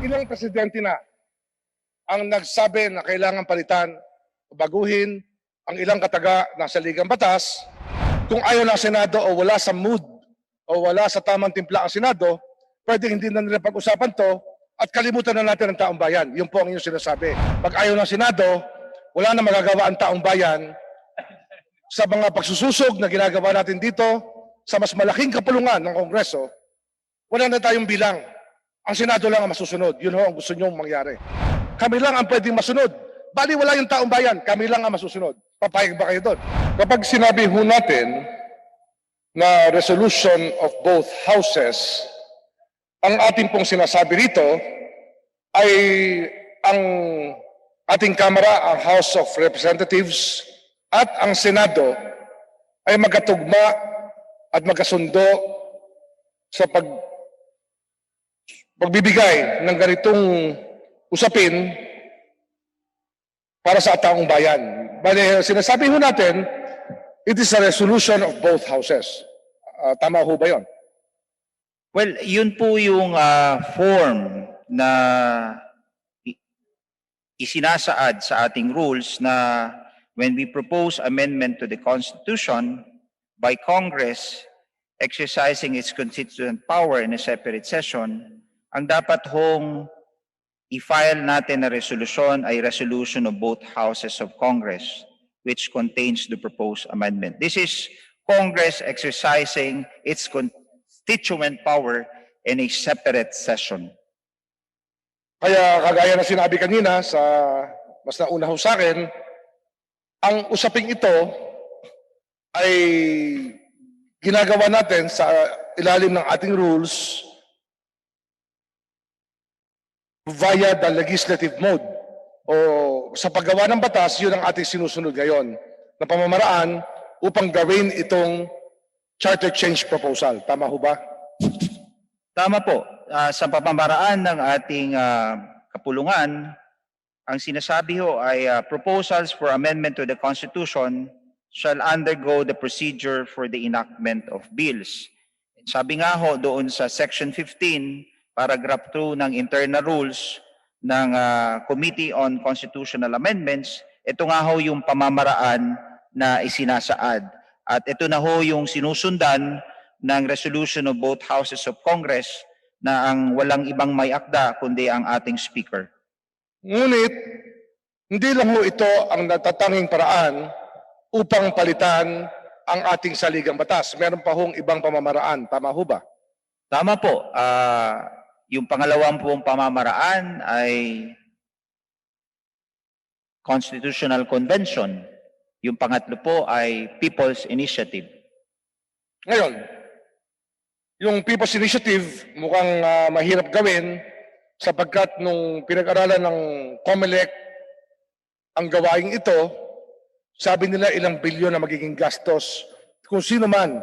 Ilang presidente na ang nagsabi na kailangan palitan, baguhin ang ilang kataga ng saligang batas. Kung ayaw ng Senado o wala sa mood o wala sa tamang timpla ang Senado, pwede hindi na nila pag-usapan to at kalimutan na natin ang taong bayan. Yun po ang inyong sinasabi. Pag ayaw ng Senado, wala na magagawa ang taong bayan sa mga pagsususog na ginagawa natin dito sa mas malaking kapulungan ng Kongreso. Wala na tayong bilang. Ang Senado lang ang masusunod. Yun ho ang gusto nyong mangyari. Kami lang ang pwedeng masunod. Bali wala yung taong bayan, kami lang ang masusunod. Papayag ba kayo doon? Kapag sinabi ho natin na resolution of both houses, ang ating pong sinasabi rito ay ang ating Kamara, ang House of Representatives at ang Senado ay magkatugma at magkasundo sa pagbibigay ng ganitong usapin para sa taong bayan. Bale, sinasabi ho natin, it is a resolution of both houses. Tama ho ba yun? Well, yun po yung form na isinasaad sa ating rules na when we propose amendment to the Constitution by Congress exercising its constituent power in a separate session, ang dapat hong i-file natin na resolution ay resolution of both houses of Congress which contains the proposed amendment. This is Congress exercising its constituent power in a separate session. Kaya kagaya na sinabi kanina sa mas nauna ho sa akin, ang usaping ito ay ginagawa natin sa ilalim ng ating rules via the legislative mode. O sa paggawa ng batas, yun ang ating sinusunod ngayon na pamamaraan upang gawin itong charter change proposal. Tama ho ba? Tama po. Sa pamamaraan ng ating kapulungan, ang sinasabi ho ay proposals for amendment to the Constitution shall undergo the procedure for the enactment of bills. Sabi nga ho doon sa Section 15, Paragraph 2 ng internal rules ng Committee on Constitutional Amendments, ito nga ho yung pamamaraan na isinasaad. At ito na ho yung sinusundan ng resolution of both houses of Congress na ang walang ibang may akda kundi ang ating Speaker. Ngunit, hindi lang ho ito ang natatanging paraan upang palitan ang ating saligang batas. Meron pa hong ibang pamamaraan. Tama ho ba? Tama po. Yung pangalawang pong pamamaraan ay Constitutional Convention. Yung pangatlo po ay People's Initiative. Ngayon, yung People's Initiative mukhang mahirap gawin sapagkat nung pinag-aralan ng COMELEC ang gawain ito, sabi nila ilang bilyon na magiging gastos kung sino man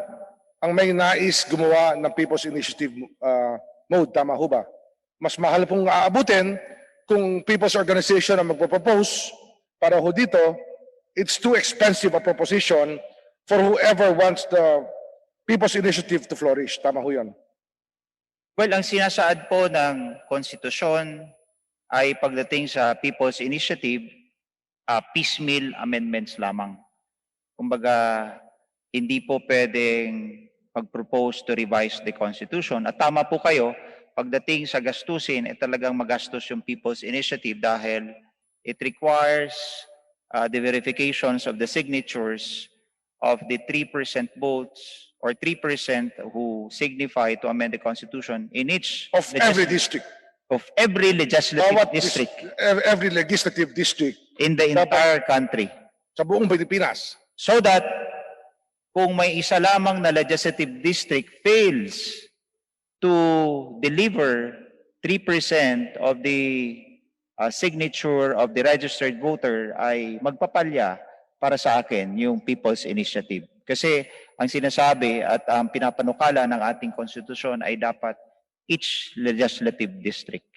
ang may nais gumawa ng People's Initiative mode. Tama ho ba? Mas mahal pong aabutin kung People's Organization ang magpo-propose para ho dito, it's too expensive a proposition for whoever wants the People's Initiative to flourish. Tama ho yun. Well, ang sinasaad po ng konstitusyon ay pagdating sa People's Initiative, piecemeal amendments lamang. Kumbaga, hindi po pwedeng mag-propose to revise the Constitution. At tama po kayo, pagdating sa gastusin, talagang magastos yung People's Initiative dahil it requires the verifications of the signatures of the 3% votes or 3% who signify to amend the Constitution in each Of every district. Of every legislative district Every legislative district in the entire country. sa buong Pilipinas. So that kung may isa lamang na legislative district fails to deliver 3% of the signature of the registered voter ay magpapalya para sa akin yung People's Initiative. Kasi ang sinasabi at ang pinapanukala ng ating konstitusyon ay dapat each legislative district.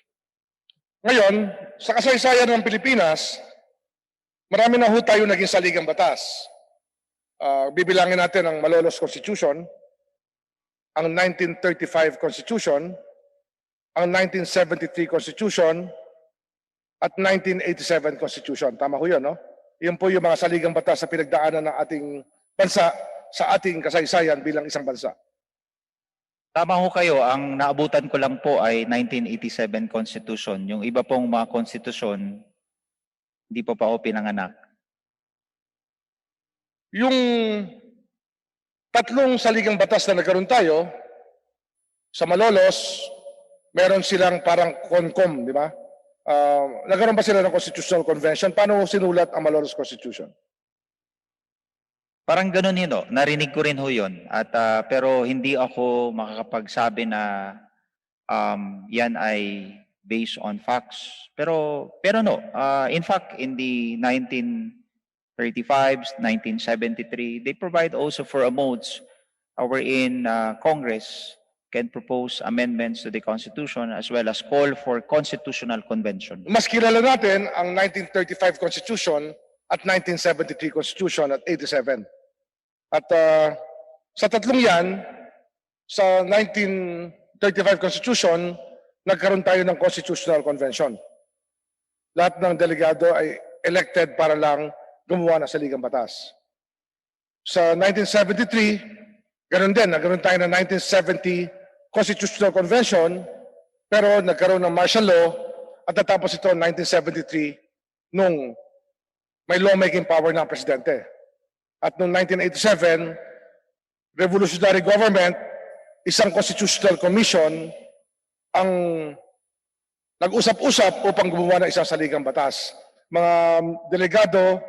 Ngayon, sa kasaysayan ng Pilipinas, marami na ho tayo naging saligang batas. Bibilangin natin ang Malolos Constitution, ang 1935 Constitution, ang 1973 Constitution at 1987 Constitution. Tama ho yun, no? Yun po yung mga saligang batas sa pinagdaanan ng ating bansa sa ating kasaysayan bilang isang bansa. Tama ho kayo, ang naabutan ko lang po ay 1987 Constitution. Yung iba pong mga konstitusyon, hindi pa ako pinanganak. Yung tatlong saligang batas na nagkaroon tayo, sa Malolos, meron silang parang CONCOM, di ba? Nagkaroon ba sila ng Constitutional Convention? Paano sinulat ang Malolos Constitution? Parang ganun yun, no? Narinig ko rin ho yun. At, pero hindi ako makakapagsabi na yan ay based on facts. Pero no, in fact, in the 1935s, 1973, they provide also for a modes wherein Congress can propose amendments to the Constitution as well as call for constitutional convention. Mas kilala natin ang 1935 Constitution at 1973 Constitution at 87. At sa tatlong yan, sa 1935 Constitution, nagkaroon tayo ng Constitutional Convention. Lahat ng delegado ay elected para lang gumawa ng saligang batas. Sa 1973, ganoon din, nagkaroon tayo ng 1970 Constitutional Convention, pero nagkaroon ng martial law at natapos ito 1973 nung may lawmaking power ng presidente. At noong 1987, revolutionary government, isang constitutional commission ang nag-usap-usap upang gumawa ng isang saligang batas. Mga delegado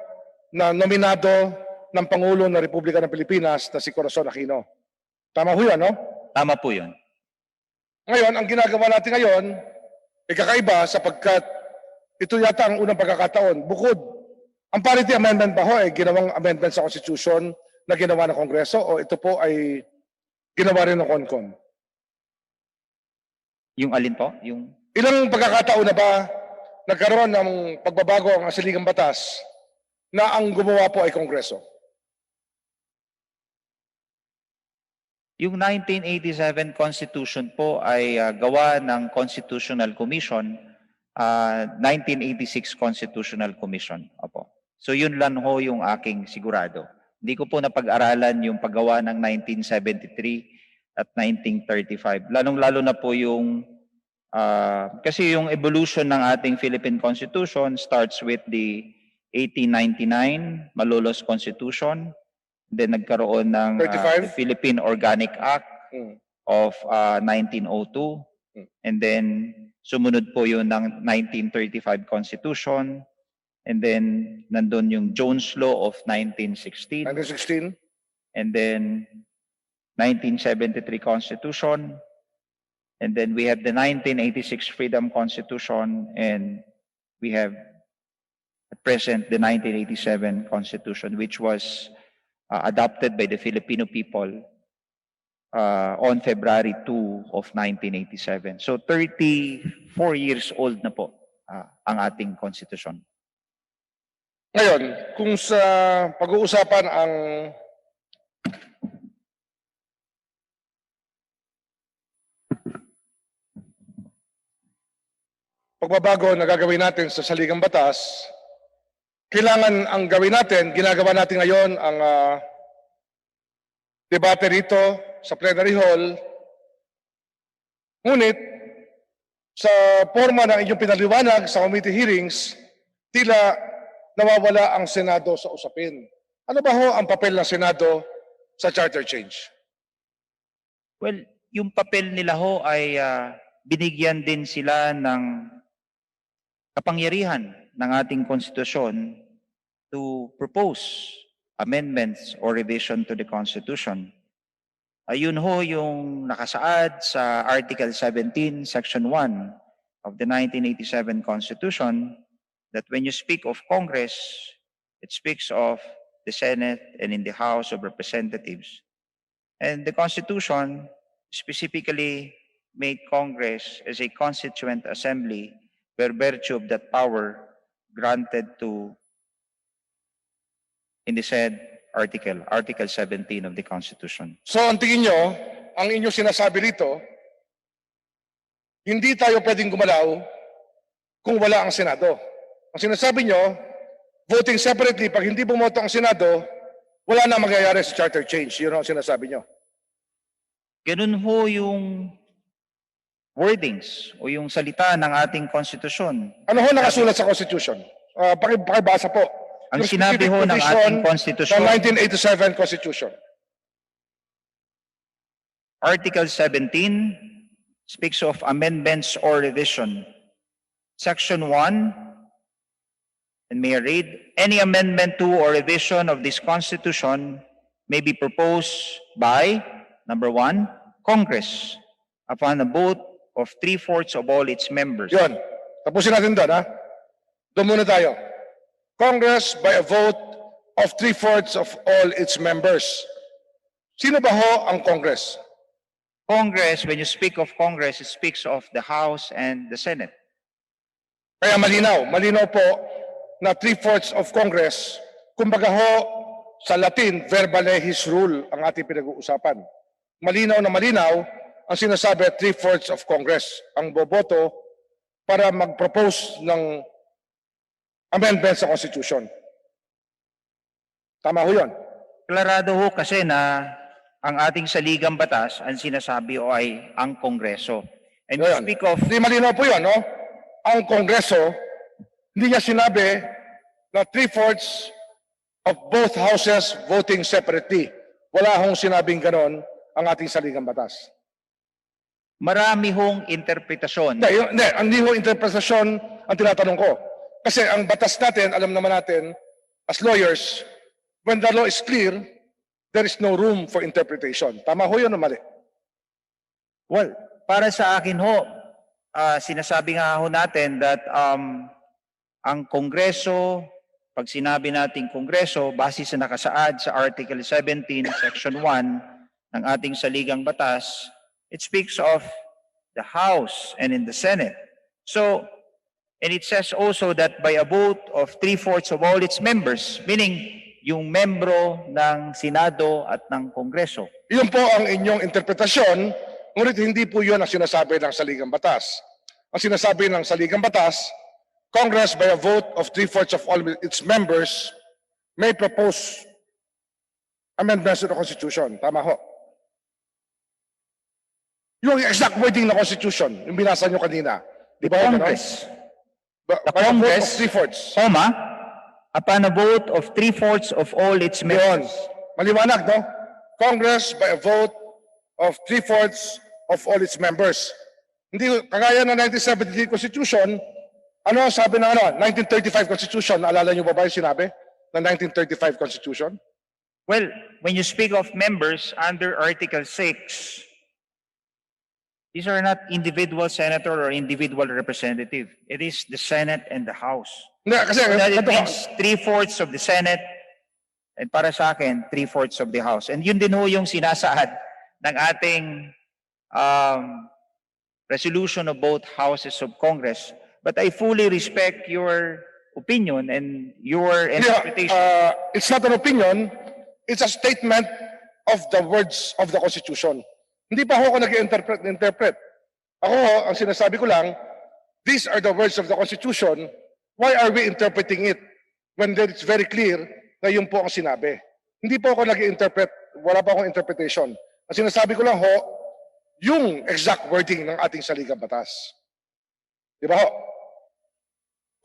na nominado ng Pangulo ng Republika ng Pilipinas na si Corazon Aquino. Tama ho yan, no? Tama po yun. Ngayon, ang ginagawa natin ngayon ay kakaiba sapagkat ito yata ang unang pagkakataon. Bukod, ang parity amendment ba ho ay ginawang amendment sa Constitution na ginawa ng Kongreso o ito po ay ginawa rin ng CONCOM? Yung alin po? Yung Ilang pagkakataon na ba nagkaroon ng pagbabago ang saligang batas na ang gumawa po ay Kongreso? Yung 1987 Constitution po ay gawa ng Constitutional Commission, 1986 Constitutional Commission. Opo. So yun lang ho yung aking sigurado. Hindi ko po napag-aralan yung paggawa ng 1973 at 1935. Lalong-lalo na po yung kasi yung evolution ng ating Philippine Constitution starts with the 1899 Malolos Constitution. Then nagkaroon ng 35? the Philippine Organic Act of 1902. And then sumunod po yung ng 1935 Constitution. And then nandun yung Jones Law of 1916. 1916? And then 1973 Constitution. And then we have the 1986 Freedom Constitution. And we have at present the 1987 Constitution, which was adopted by the Filipino people on February 2 of 1987. So 34 years old na po ang ating Constitution. Ngayon, kung sa pag-uusapan ang pagbabago na gagawin natin sa saligang batas, kailangan ang gawin natin, ginagawa natin ngayon ang debate rito sa plenary hall. Ngunit, sa forma ng inyong pinaliwanag sa committee hearings, tila nawawala ang Senado sa usapin. Ano ba ho ang papel ng Senado sa charter change? Well, yung papel nila ho ay binigyan din sila ng kapangyarihan ng ating konstitusyon to propose amendments or revision to the Constitution. Ayun ho yung nakasaad sa Article 17, Section 1 of the 1987 Constitution, that when you speak of Congress, it speaks of the Senate and in the House of Representatives. And the Constitution specifically made Congress as a constituent assembly by virtue of that power granted to, in the said article, Article 17 of the Constitution. So ang tingin nyo, ang inyong sinasabi rito, Hindi tayo pwedeng gumalaw kung wala ang Senado. Ang sinasabi nyo, voting separately, pag hindi bumoto ang Senado, wala na magyayari sa charter change. Yun ang sinasabi nyo. Ganun ho yung wordings o yung salita ng ating konstitusyon. Ano ho nakasulat sa Constitution? Pakibasa po. Ang Yung sinabi specific ho ng provision ating konstitusyon, ng 1987 Constitution. Article 17 speaks of amendments or revision. Section 1, and may I read, any amendment to or revision of this Constitution may be proposed by, number 1, Congress, upon a vote of 3/4 of all its members. Yun. Tapusin natin doon, ha? Doon muna tayo. Congress by a vote of 3/4 of all its members. Sino ba ho ang Congress? Congress, when you speak of Congress, it speaks of the House and the Senate. Kaya malinaw. Malinaw po na 3/4 of Congress, kumbaga ho, sa Latin, verbale his rule ang ating pinag-uusapan. Malinaw na malinaw ang sinasabi 3/4 of Congress ang boboto para mag-propose ng amendment sa Constitution. Tama ho yun. Klarado ho kasi na ang ating saligang batas, ang sinasabi o ay ang Kongreso. And you Yun. speak of, Hindi malinaw po yun, no? Ang Kongreso, hindi niya sinabi na 3/4 of both houses voting separately. Wala hong sinabing ganon ang ating saligang batas. marami hong interpretasyon. Hindi ho interpretasyon ang tinatanong ko. Kasi ang batas natin, alam naman natin, as lawyers, when the law is clear, there is no room for interpretation. Tama ho yun o mali? Well, para sa akin ho, sinasabi nga ho natin that ang Kongreso, pag sinabi nating Kongreso, base sa nakasaad sa Article 17, Section 1 ng ating saligang batas, it speaks of the House and in the Senate. So, and it says also that by a vote of 3/4 of all its members, meaning yung membro ng Senado at ng Kongreso. Yun po ang inyong interpretasyon, ngunit hindi po yun ang sinasabi ng saligang batas. Ang sinasabi ng saligang batas, Congress by a vote of 3/4 of all its members may propose amendments to the Constitution. Tama ho. Yung exact wording ng Constitution, yung binasa nyo kanina. Di ba? Congress, By a vote of Congress, 3/4. comma, upon a vote of 3/4 of all its Yun. members. Maliwanag, no? Congress by a vote of 3/4 of all its members. Hindi, kagaya ng 1973 Constitution, ano ang sabi ng 1935 Constitution? Naalala niyo ba yung sinabi ng 1935 Constitution? Well, when you speak of members under Article 6, these are not individual senator or individual representative. It is the Senate and the House. Hindi, kasi That it ito, means 3/4 of the Senate and para sa akin, 3/4 of the House. And yun din ho yung sinasaad ng ating resolution of both houses of Congress. But I fully respect your opinion and your interpretation. it's not an opinion, it's a statement of the words of the Constitution. Hindi pa ako nag-interpret. Ako, ang sinasabi ko lang, these are the words of the Constitution. Why are we interpreting it when it's very clear na yun po ang sinabi? Hindi po ako nag-interpret, wala pa akong interpretation. Ang sinasabi ko lang ho, yung exact wording ng ating saligang batas. Di ba ho?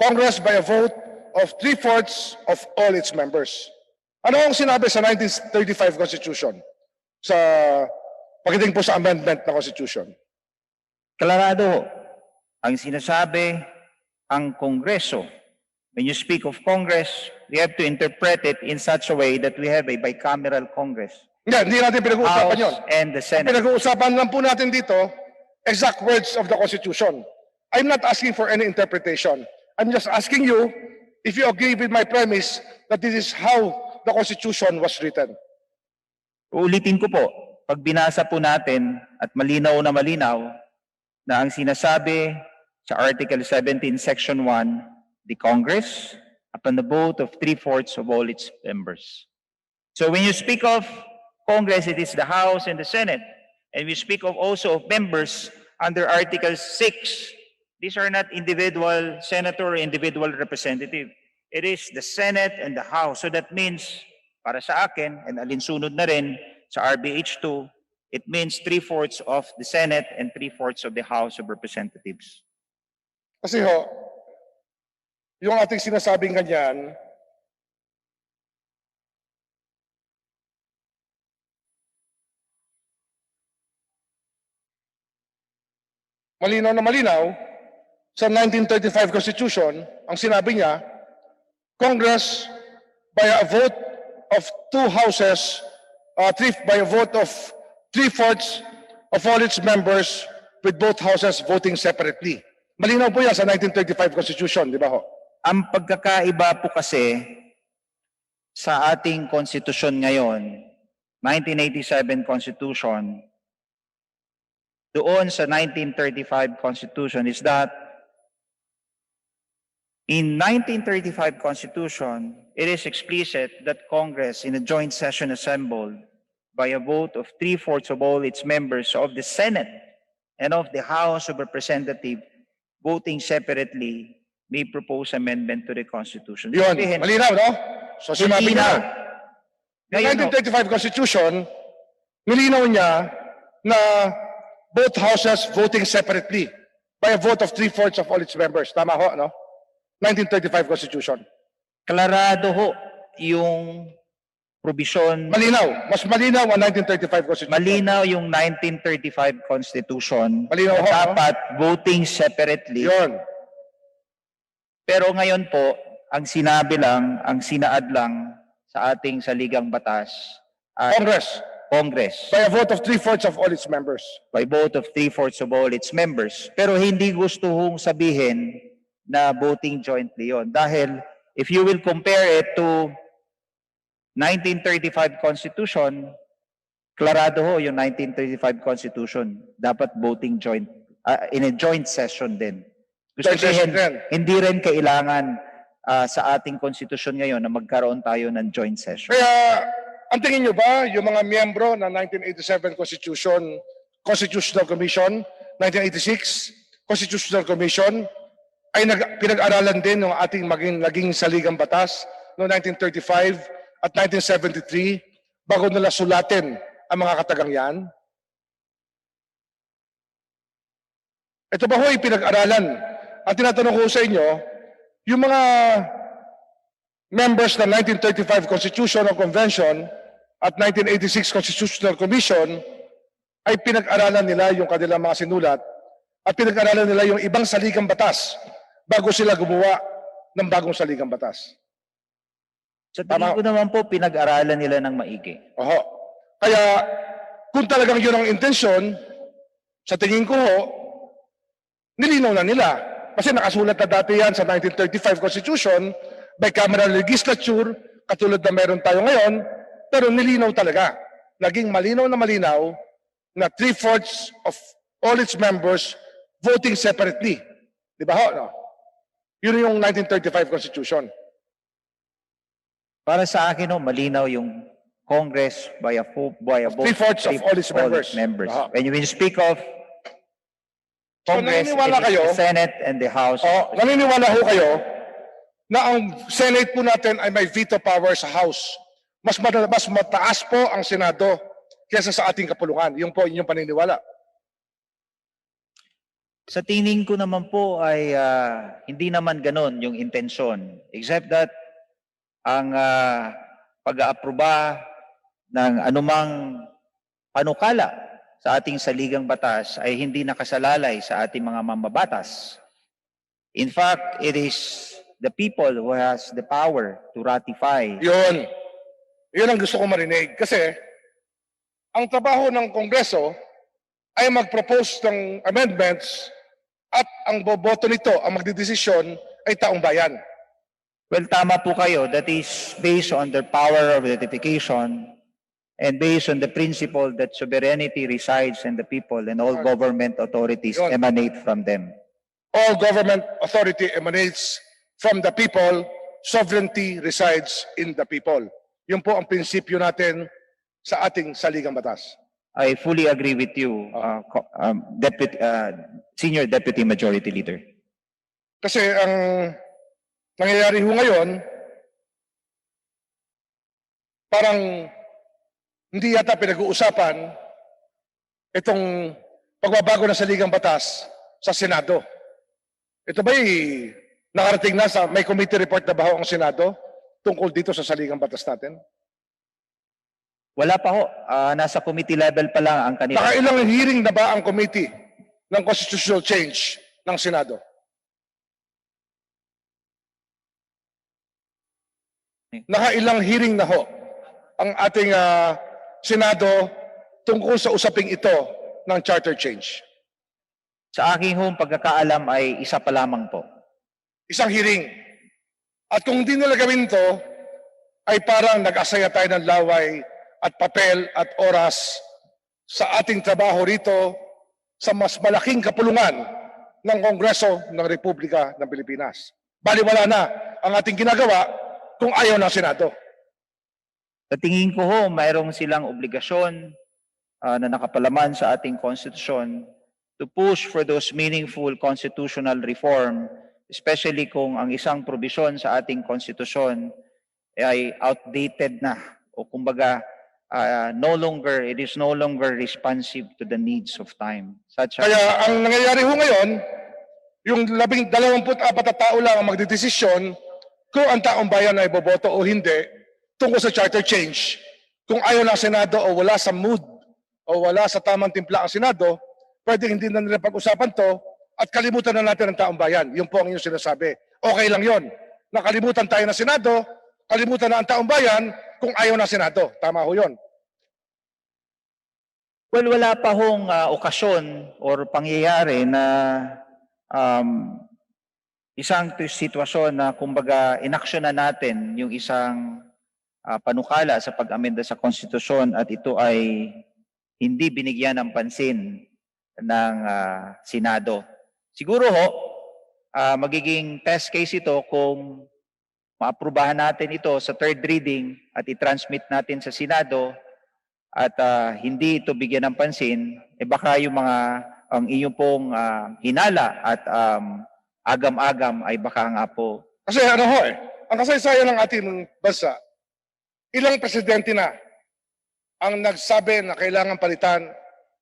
Congress by a vote of 3/4 of all its members. Ano ang sinabi sa 1935 Constitution? Sa pagdating po sa amendment ng Constitution. Klarado ho, ang sinasabi ang Kongreso. When you speak of Congress, we have to interpret it in such a way that we have a bicameral Congress. Hindi natin pinag-uusapan yun. House and the Ang Senate. pinag-uusapan lang po natin dito, exact words of the Constitution. I'm not asking for any interpretation. I'm just asking you if you agree with my premise that this is how the Constitution was written. Uulitin ko po, pag binasa po natin at malinaw na ang sinasabi sa Article 17, Section 1, the Congress, upon the vote of 3/4 of all its members. So when you speak of Congress, it is the House and the Senate. And we speak of also of members, under Article 6. These are not individual senator or individual representative. It is the Senate and the House. So that means, para sa akin, and alinsunod na rin sa RBH 2, it means 3/4 of the Senate and 3/4 of the House of Representatives. Kasi ho, yung ating sinasabing ganyan, malinaw na malinaw, sa 1935 Constitution, ang sinabi niya, Congress, by a vote of two houses, by a vote of 3/4 of all its members, with both houses voting separately. Malinaw po yan sa 1935 Constitution, di ba ho? Ang pagkakaiba po kasi sa ating konstitusyon ngayon, 1987 Constitution, doon sa 1935 Constitution is that in 1935 Constitution, it is explicit that Congress in a joint session assembled by a vote of 3/4 of all its members of the Senate and of the House of Representatives voting separately may propose amendment to the Constitution. Yun, malinaw, no? So sinabi Hindi niya, na. yung Ngayon, 1935 Constitution, nilinaw niya na both houses voting separately by a vote of 3/4 of all its members. Tama ho, no? 1935 Constitution. klarado ho yung provision. Malinaw. Mas malinaw ang 1935 Constitution. Malinaw yung 1935 Constitution Malinaw na ho, dapat voting separately. Yun. Pero ngayon po, ang sinabi lang, ang sinaad lang sa ating saligang batas ay Congress By a vote of 3/4 of all its members. by vote of 3/4 of all its members. Pero hindi gusto hong sabihin na voting jointly yon. Dahil if you will compare it to 1935 Constitution, klarado ho yung 1935 Constitution. Dapat voting joint, in a joint session din. Gusto Joint session sabihin, din. hindi rin kailangan sa ating konstitusyon ngayon na magkaroon tayo ng joint session. Kaya, ang tingin nyo ba, yung mga miyembro ng 1987 Constitutional Commission, 1986 Constitutional Commission, ay pinag-aralan din ng ating naging saligang batas noong 1935 at 1973 bago nila sulatin ang mga katagang yan? Ito ba ho'y pinag-aralan? Ang tinatanong ko sa inyo, yung mga members ng 1935 Constitutional Convention at 1986 Constitutional Commission ay pinag-aralan nila yung kanilang mga sinulat at pinag-aralan nila yung ibang saligang batas bago sila gumawa ng bagong saligang batas. Sa tingin ko naman po, pinag-aralan nila ng maigi. Oho. Kaya kung talagang yun ang intensyon, sa tingin ko ho, nilinaw na nila. Kasi nakasulat na dati yan sa 1935 Constitution by cameral legislature, katulad na meron tayo ngayon, pero nilinaw talaga. Naging malinaw na 3/4 of all its members voting separately. Di ba ho? No? Yun yung 1935 Constitution. Para sa akin, no, malinaw yung Congress by a vote 3/4 of all its members. Aha. When you speak of So Congress, naniniwala it is kayo, the Senate and the House. naniniwala ho kayo na ang Senate po natin ay may veto power sa House. Mas mataas po ang Senado kaysa sa ating kapulungan. Yung po inyong paniniwala. Sa tingin ko naman po ay hindi naman ganon yung intensyon. Except that ang pag-aaproba ng anumang panukala sa ating saligang batas ay hindi nakasalalay sa ating mga mambabatas. In fact, it is the people who has the power to ratify. Yun. Yun ang gusto ko marinig. Kasi ang trabaho ng Kongreso ay mag-propose ng amendments at ang boboto nito, ang magdidesisyon ay taong bayan. Well, tama po kayo. That is based on their power of ratification and based on the principle that sovereignty resides in the people and all government authorities Yun. emanate from them. All government authority emanates from the people. Sovereignty resides in the people. Yun po ang prinsipyo natin sa ating saligang batas. I fully agree with you, Senior Deputy Majority Leader. Kasi ang nangyayari ho ngayon, parang hindi yata pinag-uusapan itong pagbabago ng saligang batas sa Senado. Ito ba'y nakarating na sa may committee report na ba ho ang Senado tungkol dito sa saligang batas natin? Wala pa ho. Nasa committee level pa lang ang kanila. Nakailang hearing na ba ang committee ng constitutional change ng Senado? Nakailang hearing na ho ang ating Senado tungkol sa usaping ito ng charter change? Sa aking hong pagkakaalam ay isa pa lamang po. Isang hearing. At kung hindi nila gawin to, ay parang nag-asaya tayo ng laway at papel at oras sa ating trabaho rito sa mas malaking kapulungan ng Kongreso ng Republika ng Pilipinas. Baliwala na ang ating ginagawa kung ayaw ng Senado. Sa tingin ko ho, mayroong silang obligasyon na nakapalaman sa ating konstitusyon to push for those meaningful constitutional reform, especially kung ang isang probisyon sa ating konstitusyon ay outdated na o kumbaga it is no longer responsive to the needs of time. Kaya ang nangyayari ho ngayon, yung 24 na tao lang ang magdedesisyon kung ang taong bayan ay boboto o hindi tungkol sa charter change. Kung ayaw ng Senado o wala sa mood o wala sa tamang timpla ang Senado, pwede hindi na nila pag-usapan to at kalimutan na natin ang taong bayan. Yun po ang inyong sinasabi. Okay lang yon. Nakalimutan tayo ng Senado, kalimutan na ang taong bayan kung ayaw ng Senado. Tama ho yun. Well, wala pa hong okasyon or pangyayari na isang sitwasyon na kumbaga inaksyon na natin yung isang panukala sa pag-amenda sa konstitusyon at ito ay hindi binigyan ng pansin ng Senado. Siguro ho, magiging test case ito kung maaprubahan natin ito sa third reading at i-transmit natin sa Senado at hindi ito bigyan ng pansin, baka yung ang inyong pong hinala at agam-agam ay baka nga po. Kasi ano ho ang kasaysayan ng ating bansa, ilang presidente na ang nagsabi na kailangan palitan,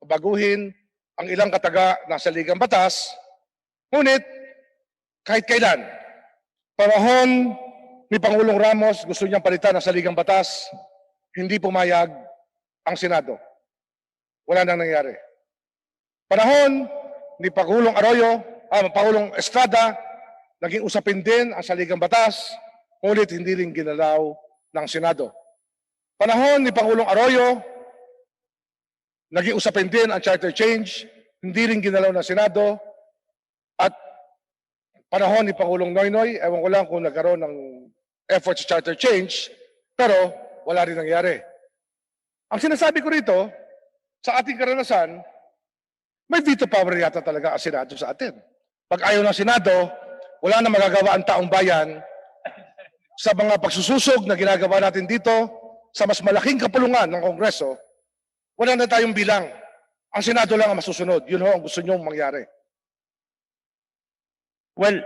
baguhin ang ilang kataga ng saligang batas, ngunit kahit kailan, panahon ni Pangulong Ramos gusto niyang palitan ang saligang batas, hindi pumayag ang Senado. Wala nang nangyari. Panahon ni Pangulong Pangulong Estrada, naging usapin din ang saligang batas, ngunit hindi rin ginalaw ng Senado. Panahon ni Pangulong Arroyo, naging usapin din ang charter change, hindi rin ginalaw ng Senado. At panahon ni Pangulong Noynoy, ewan ko lang kung nagkaroon ng effort sa charter change, pero wala rin nangyari. Ang sinasabi ko rito, sa ating karanasan, may veto power yata talaga ang Senado sa atin. Pag ayaw ng Senado, wala na magagawa ang taong bayan sa mga pagsususog na ginagawa natin dito sa mas malaking kapulungan ng Kongreso. Wala na tayong bilang. Ang Senado lang ang masusunod. Yun ho ang gusto nyong mangyari. Well,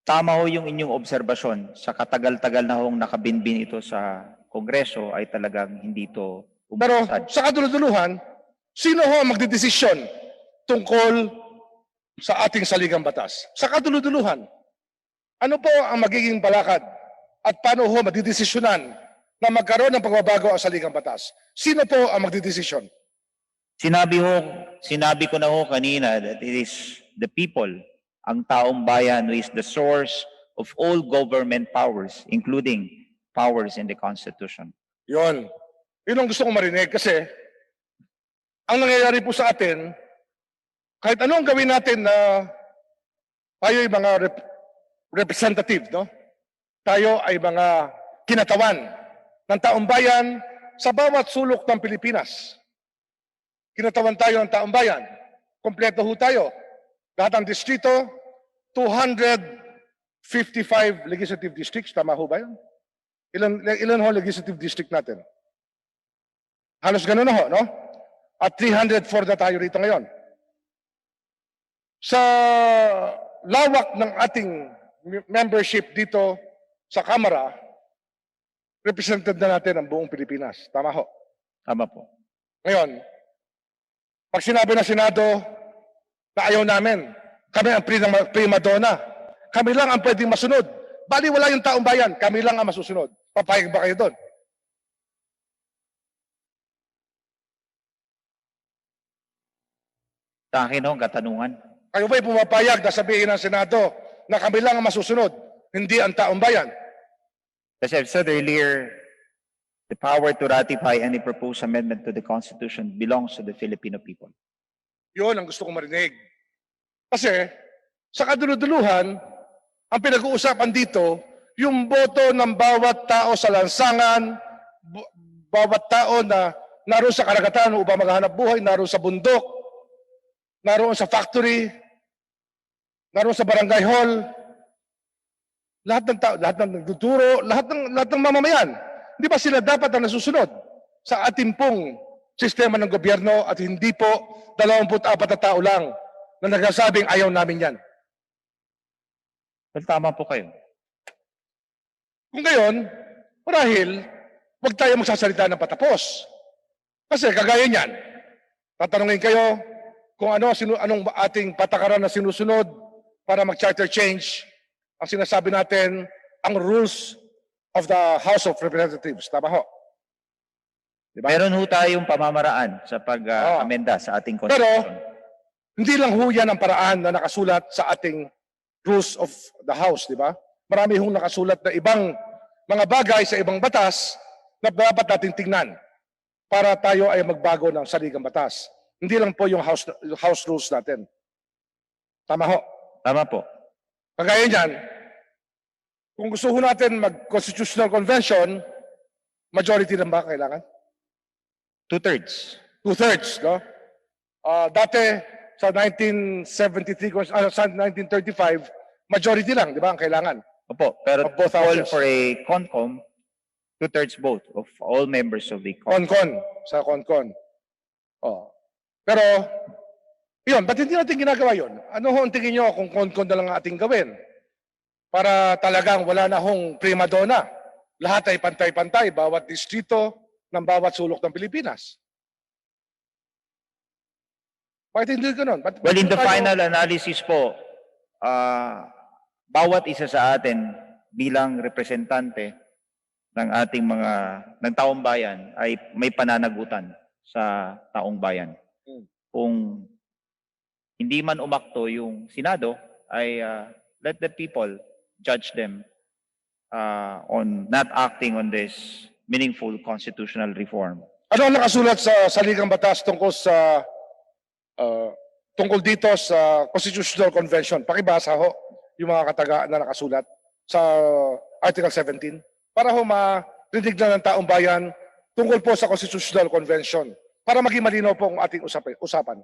tama ho yung inyong obserbasyon. Sa katagal-tagal na hong nakabinbin ito sa Kongreso ay talagang hindi ito Pero umusad. sa kaduluduluhan, sino ho ang magdedesisyon tungkol sa ating saligang batas? Sa kaduluduluhan, ano po ang magiging balakad at paano ho magdedesisyonan na magkaroon ng pagbabago ang saligang batas? Sino po ang magdedesisyon? Sinabi ko na ho kanina that it is the people, ang taong bayan who is the source of all government powers, including powers in the Constitution. Yun. Yun ang gusto kong marinig kasi ang nangyayari po sa atin, kahit anong gawin natin na tayo ay mga representative, no? Tayo ay mga kinatawan ng taong bayan sa bawat sulok ng Pilipinas. Kinatawan tayo ng taong bayan. Kompleto ho tayo. Lahat ng distrito, 255 legislative districts. Tama ho ba yun? Ilan ho legislative district natin? Halos ganun na ho, no? At 304 na tayo rito ngayon. Sa lawak ng ating membership dito sa Kamara, represented na natin ang buong Pilipinas. Tama ho? Tama po. Ngayon, pag sinabi ng Senado na ayaw namin, kami ang prima donna, kami lang ang pwedeng masunod. Bali wala yung taong bayan, kami lang ang masusunod. Papayag ba kayo doon? Sa akin ho, ang katanungan. Kayo ba'y pumapayag na sabihin ng Senado na kami lang ang masusunod, hindi ang taong bayan? As I've said earlier, the power to ratify any proposed amendment to the Constitution belongs to the Filipino people. Yun ang gusto kong marinig. Kasi sa kaduluduluhan, ang pinag-uusapan dito, yung boto ng bawat tao sa lansangan, bawat tao na naroon sa karagatan upang maghanap buhay, naroon sa bundok, naroon sa factory, naroon sa barangay hall, lahat ng tao, lahat ng nagtuturo, lahat ng mamamayan. Di ba sila dapat ang nasusunod sa ating pong sistema ng gobyerno at hindi po 24 na tao lang na nagsasabing ayaw namin yan. Well, tama po kayo. Kung gayon, marahil, huwag tayo magsasalita ng patapos. Kasi kagaya niyan, tatanungin kayo kung anong ating patakaran na sinusunod para mag-charter change. Ang sinasabi natin, ang rules of the House of Representatives. Tama ho? Diba? Meron ho tayong pamamaraan sa pag-amenda sa ating Pero, Constitution. hindi lang ho yan ang paraan na nakasulat sa ating rules of the House, di ba? Marami hong nakasulat na ibang mga bagay sa ibang batas na dapat natin tingnan para tayo ay magbago ng saligang batas. Hindi lang po yung house rules natin. Tama ho? Tama po. Kagaya niyan, kung gusto ho natin mag-constitutional convention, majority lang ba kailangan? 2/3. 2/3, no? Dati, sa 1973, sa 1935, majority lang, di ba, ang kailangan? Opo, pero Of both call houses. for a CONCOM, 2/3 vote of all members of the CONCOM. Konkon, sa Konkon. Oh. Pero, yun, ba't hindi natin ginagawa yun? Ano ho ang tingin nyo kung Konkon na lang ang ating gawin? Para talagang wala na hong prima donna. Lahat ay pantay-pantay, bawat distrito ng bawat sulok ng Pilipinas. Bakit hindi ganun? Well, in the final analysis po, bawat isa sa atin bilang representante ng ating ng taong bayan ay may pananagutan sa taong bayan. Kung hindi man umakto yung Senado, ay let the people judge them on not acting on this meaningful constitutional reform. Ano ang nakasulat sa saligang batas tungkol dito sa Constitutional Convention? Pakibasa ho yung mga kataga na nakasulat sa Article 17 para ho marinig na ng taong bayan tungkol po sa Constitutional Convention para maging malinaw po ang ating usapan.